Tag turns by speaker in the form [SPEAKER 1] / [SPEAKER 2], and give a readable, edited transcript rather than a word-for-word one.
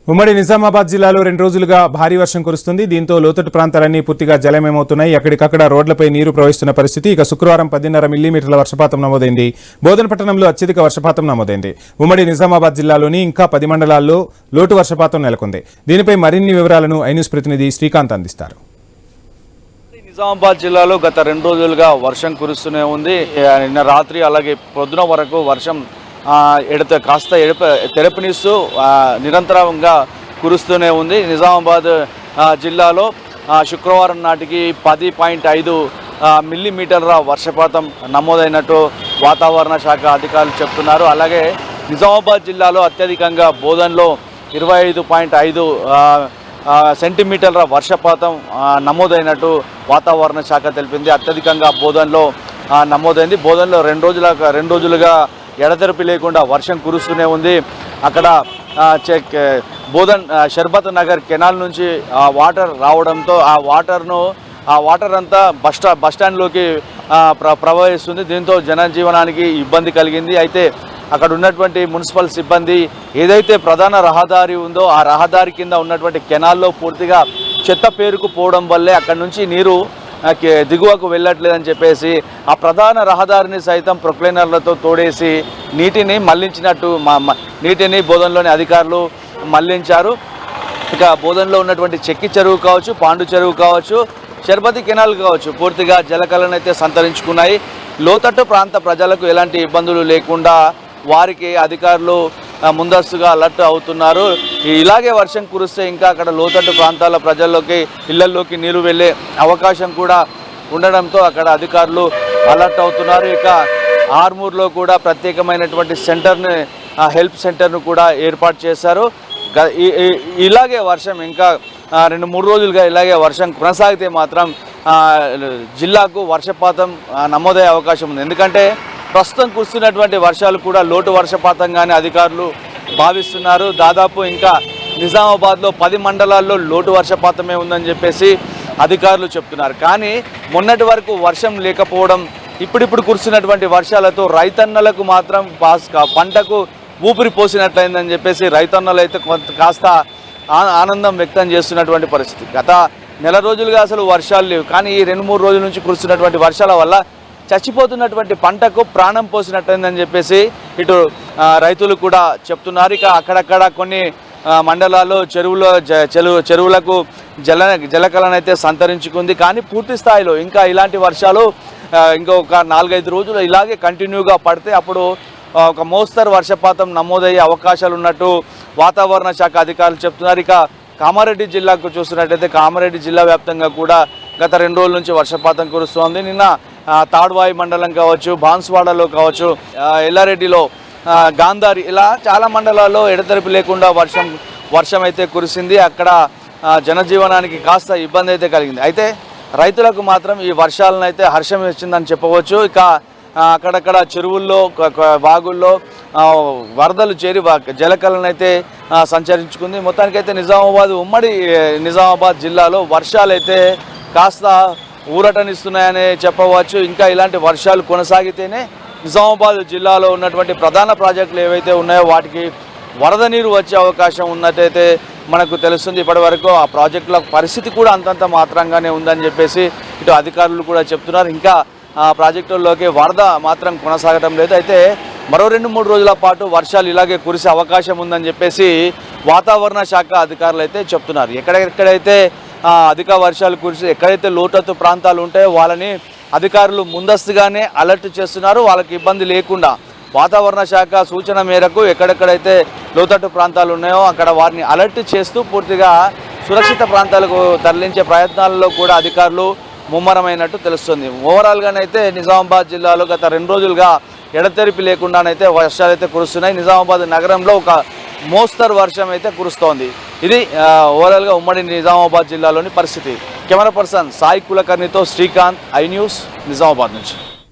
[SPEAKER 1] ఉమ్మడి నిజామాబాద్ జిల్లాలో 2 రోజులుగా భారీ వర్షం కురుస్తుంది. దీంతో లోతట్టు ప్రాంతాలన్నీ పూర్తిగా జలమయమవుతున్నాయి. ఎక్కడికక్కడ రోడ్లపై నీరు ప్రవహిస్తున్న పరిస్థితి. ఇక శుక్రవారం 10.5 మిల్లీమీటర్ల వర్షపాతం నమోదైంది. బోధన పట్టణంలో అత్యధిక వర్షపాతం నమోదైంది. ఉమ్మడి నిజామాబాద్ జిల్లాలోని ఇంకా 10 మండలాల్లో లోటు వర్షపాతం నెలకొంది. దీనిపై మరిన్ని వివరాలను ఐన్యూస్ ప్రతినిధి శ్రీకాంత్ అందిస్తారు.
[SPEAKER 2] నిజామాబాద్ జిల్లాలో గత 2 రోజులుగా వర్షం కురుస్తూనే ఉంది. నిన్న రాత్రి అలాగే పొద్దున వరకు వర్షం కాస్త తెరపనిస్తూ నిరంతరంగా కురుస్తూనే ఉంది. నిజామాబాద్ జిల్లాలో శుక్రవారం నాటికి 10.5 మిల్లీమీటర్ల వర్షపాతం నమోదైనట్టు వాతావరణ శాఖ అధికారులు చెప్తున్నారు. అలాగే నిజామాబాద్ జిల్లాలో అత్యధికంగా బోధన్లో 25.5 సెంటీమీటర్ల వర్షపాతం నమోదైనట్టు వాతావరణ శాఖ తెలిపింది. అత్యధికంగా బోధన్లో నమోదైంది. బోధన్లో 2 రోజులుగా ఎడతెరిపి లేకుండా వర్షం కురుస్తూనే ఉంది. అక్కడ బోధన్ షర్బత్ నగర్ కెనాల్ నుంచి వాటర్ రావడంతో ఆ వాటర్ అంతా బస్టాండ్లోకి ప్రవహిస్తుంది. దీంతో జనజీవనానికి ఇబ్బంది కలిగింది. అయితే అక్కడ ఉన్నటువంటి మున్సిపల్ సిబ్బంది ఏదైతే ప్రధాన రహదారి ఉందో ఆ రహదారి కింద ఉన్నటువంటి కెనాల్లో పూర్తిగా చెత్త పేరుకుపోవడం వల్లే అక్కడ నుంచి నీరు దిగువకు వెళ్ళట్లేదని చెప్పేసి ఆ ప్రధాన రహదారిని సైతం ప్రొక్లైనర్లతో తోడేసి నీటిని మళ్లించినట్టు నీటిని బోధన్లోని అధికారులు మళ్లించారు. ఇక బోధన్లో ఉన్నటువంటి చెక్కి చెరువు కావచ్చు, పాండు చెరువు కావచ్చు, షర్బతి కెనాల్ కావచ్చు పూర్తిగా జలకళను అయితే సంతరించుకున్నాయి. లోతట్టు ప్రాంత ప్రజలకు ఎలాంటి ఇబ్బందులు లేకుండా వారికి అధికారులు ముందస్తుగా అలర్ట్ అవుతున్నారు. ఇలాగే వర్షం కురిస్తే ఇంకా అక్కడ లోతట్టు ప్రాంతాల ప్రజల్లోకి ఇళ్లలోకి నీరు వెళ్ళే అవకాశం కూడా ఉండడంతో అక్కడ అధికారులు అలర్ట్ అవుతున్నారు. ఇక ఆర్మూర్లో కూడా ప్రత్యేకమైనటువంటి సెంటర్ని హెల్ప్ సెంటర్ను కూడా ఏర్పాటు చేశారు. ఇలాగే వర్షం ఇంకా 2-3 రోజులుగా ఇలాగే వర్షం కొనసాగితే మాత్రం జిల్లాకు వర్షపాతం నమోదయ్యే అవకాశం ఉంది. ఎందుకంటే ప్రస్తుతం కురుస్తున్నటువంటి వర్షాలు కూడా లోటు వర్షపాతంగానే అధికారులు భావిస్తున్నారు. దాదాపు ఇంకా నిజామాబాద్లో 10 మండలాల్లో లోటు వర్షపాతమే ఉందని చెప్పేసి అధికారులు చెప్తున్నారు. కానీ మొన్నటి వరకు వర్షం లేకపోవడం, ఇప్పుడిప్పుడు కురుస్తున్నటువంటి వర్షాలతో రైతన్నలకు మాత్రం పంటకు ఊపిరి పోసినట్లయిందని చెప్పేసి రైతన్నలు అయితే కాస్త ఆనందం వ్యక్తం చేస్తున్నటువంటి పరిస్థితి. గత నెల రోజులుగా అసలు వర్షాలు లేవు. కానీ ఈ 2-3 రోజుల నుంచి కురుస్తున్నటువంటి వర్షాల వల్ల చచ్చిపోతున్నటువంటి పంటకు ప్రాణం పోసినట్లయిందని చెప్పేసి ఇటు రైతులు కూడా చెప్తున్నారు. ఇక అక్కడక్కడ కొన్ని మండలాల్లో చెరువులకు జలకళనైతే సంతరించుకుంది. కానీ పూర్తి స్థాయిలో ఇంకా ఇలాంటి వర్షాలు ఇంకొక 4-5 రోజులు ఇలాగే కంటిన్యూగా పడితే అప్పుడు ఒక మోస్తరు వర్షపాతం నమోదయ్యే అవకాశాలు ఉన్నట్టు వాతావరణ శాఖ అధికారులు చెప్తున్నారు. ఇక కామారెడ్డి జిల్లాకు చూసినట్టయితే కామారెడ్డి జిల్లా వ్యాప్తంగా కూడా గత 2 రోజుల నుంచి వర్షపాతం కురుస్తోంది. నిన్న తాడ్వాయి మండలం కావచ్చు, బాన్స్వాడలో కావచ్చు, ఎల్లారెడ్డిలో, గాంధారి ఇలా చాలా మండలాల్లో ఎడతెరిపి లేకుండా వర్షం అయితే కురిసింది. అక్కడ జనజీవనానికి కాస్త ఇబ్బంది అయితే కలిగింది. అయితే రైతులకు మాత్రం ఈ వర్షాలను అయితే హర్షం ఇచ్చిందని చెప్పవచ్చు. ఇక అక్కడక్కడ చెరువుల్లో, వాగుల్లో వరదలు చేరి జలకళను అయితే సంచరించుకుంది. మొత్తానికైతే ఉమ్మడి నిజామాబాద్ జిల్లాలో వర్షాలైతే కాస్త ఊరటనిస్తున్నాయని చెప్పవచ్చు. ఇంకా ఇలాంటి వర్షాలు కొనసాగితేనే నిజామాబాద్ జిల్లాలో ఉన్నటువంటి ప్రధాన ప్రాజెక్టులు ఏవైతే ఉన్నాయో వాటికి వరద నీరు వచ్చే అవకాశం ఉన్నట్టయితే మనకు తెలుస్తుంది. ఇప్పటి వరకు ఆ ప్రాజెక్టుల పరిస్థితి కూడా అంతంత మాత్రంగానే ఉందని చెప్పేసి ఇటు అధికారులు కూడా చెప్తున్నారు. ఇంకా ఆ ప్రాజెక్టుల్లోకి వరద మాత్రం కొనసాగడం లేదు. అయితే మరో 2-3 రోజుల పాటు వర్షాలు ఇలాగే కురిసే అవకాశం ఉందని చెప్పేసి వాతావరణ శాఖ అధికారులు అయితే చెప్తున్నారు. ఎక్కడైతే అధిక వర్షాలు కురిసి ఎక్కడైతే లోతట్టు ప్రాంతాలు ఉంటాయో వాళ్ళని అధికారులు ముందస్తుగానే అలర్ట్ చేస్తున్నారు. వాళ్ళకి ఇబ్బంది లేకుండా వాతావరణ శాఖ సూచన మేరకు ఎక్కడెక్కడైతే లోతట్టు ప్రాంతాలు ఉన్నాయో అక్కడ వారిని అలర్ట్ చేస్తూ పూర్తిగా సురక్షిత ప్రాంతాలకు తరలించే ప్రయత్నాలలో కూడా అధికారులు ముమ్మరమైనట్టు తెలుస్తుంది. ఓవరాల్గానైతే నిజామాబాద్ జిల్లాలో గత 2 రోజులుగా ఎడతెరిపి లేకుండానైతే వర్షాలైతే కురుస్తున్నాయి. నిజామాబాద్ నగరంలో ఒక మోస్తరు వర్షం అయితే కురుస్తోంది. ఇది ఓవరాల్గా ఉమ్మడి నిజామాబాద్ జిల్లాలోని పరిస్థితి. కెమెరా పర్సన్ సాయి కులకర్ణితో శ్రీకాంత్, ఐ న్యూస్, నిజామాబాద్ నుంచి.